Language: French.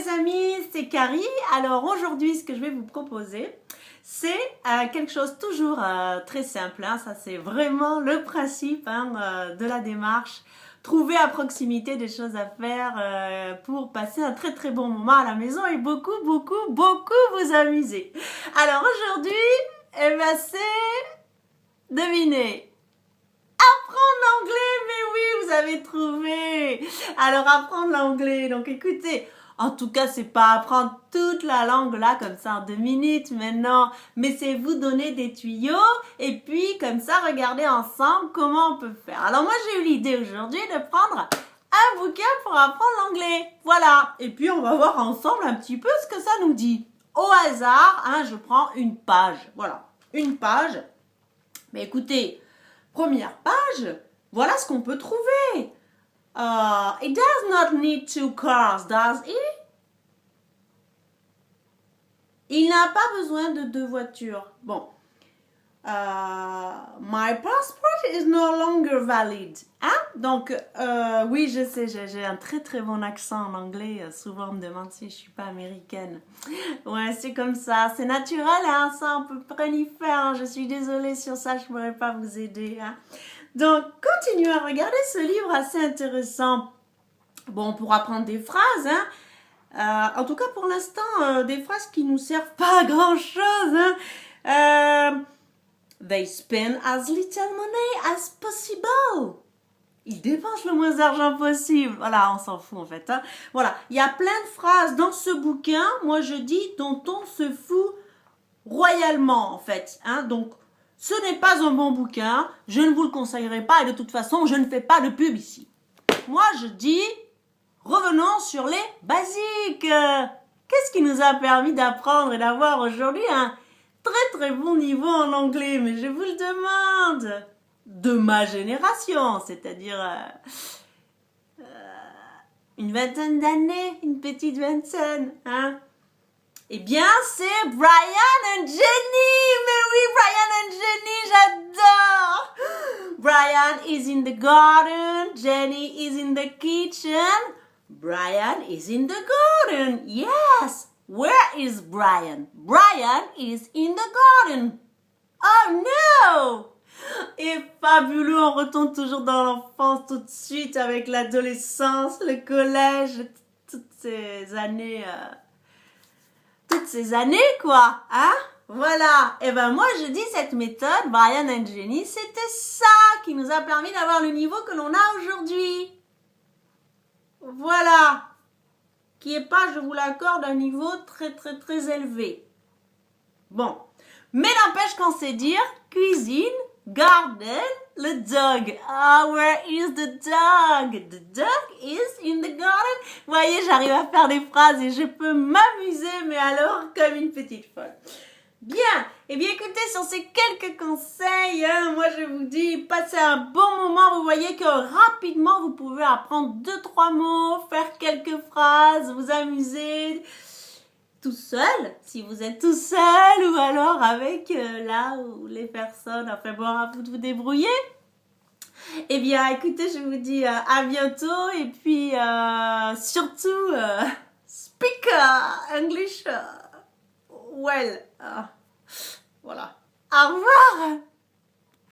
les amis, c'est Carrie. Alors aujourd'hui, ce que je vais vous proposer, c'est quelque chose toujours très simple. Hein. Ça, c'est vraiment le principe de la démarche. Trouver à proximité des choses à faire pour passer un très très bon moment à la maison et beaucoup vous amuser. Alors aujourd'hui, eh ben, c'est devinez. Apprendre l'anglais, mais oui, vous avez trouvé. Alors apprendre l'anglais, donc écoutez, en tout cas, c'est pas apprendre toute la langue là comme ça en 2 minutes maintenant, mais c'est vous donner des tuyaux et puis comme ça, regardez ensemble comment on peut faire. Alors moi, j'ai eu l'idée aujourd'hui de prendre un bouquin pour apprendre l'anglais. Voilà. Et puis on va voir ensemble un petit peu ce que ça nous dit. Au hasard, je prends une page. Voilà, une page. Mais écoutez, première page, voilà ce qu'on peut trouver. It does not need 2 cars, does it? Il n'a pas besoin de 2 voitures. Bon. My passport is no longer valid. Donc, oui, je sais, j'ai un très très bon accent en anglais. Souvent, on me demande si je suis pas américaine. Ouais, c'est comme ça. C'est naturel, ça, on peut rien y faire. Je suis désolée sur ça, je pourrais pas vous aider. Donc, continuez à regarder ce livre assez intéressant. Bon, pour apprendre des phrases, en tout cas, pour l'instant, des phrases qui nous servent pas à grand-chose. They spend as little money as possible. Ils dépensent le moins d'argent possible. Voilà, on s'en fout en fait. Voilà, il y a plein de phrases dans ce bouquin, moi je dis, dont on se fout royalement en fait. Donc, ce n'est pas un bon bouquin, je ne vous le conseillerais pas et de toute façon, je ne fais pas de pub ici. Moi je dis, revenons sur les basiques. Qu'est-ce qui nous a permis d'apprendre et d'avoir aujourd'hui un très bon niveau en anglais? Mais je vous le demande. De ma génération, c'est-à-dire une vingtaine d'années, une petite vingtaine. Eh bien, c'est Brian and Jenny. Mais oui, Brian and Jenny, j'adore. Brian is in the garden. Jenny is in the kitchen. Brian is in the garden. Yes. Where is Brian? Brian is in the garden. Oh no! Et fabuleux, on retourne toujours dans l'enfance tout de suite avec l'adolescence, le collège, toutes ces années quoi, Voilà. Et ben moi je dis cette méthode, Brian and Jenny, c'était ça qui nous a permis d'avoir le niveau que l'on a aujourd'hui. Voilà. Qui est pas, je vous l'accorde, un niveau très élevé. Bon. Mais n'empêche qu'on sait dire cuisine, garden, le dog. Where is the dog? The dog is in the garden. Vous voyez, j'arrive à faire des phrases et je peux m'amuser, mais alors comme une petite folle. Bien, eh bien écoutez, sur ces quelques conseils, moi je vous dis, passez un bon moment. Vous voyez que rapidement, vous pouvez apprendre 2-3 mots, faire quelques phrases, vous amuser tout seul, si vous êtes tout seul, ou alors avec là où les personnes, enfin bon, à vous de vous débrouiller. Eh bien, écoutez, je vous dis à bientôt, et puis surtout, speak English well. Voilà. Au revoir!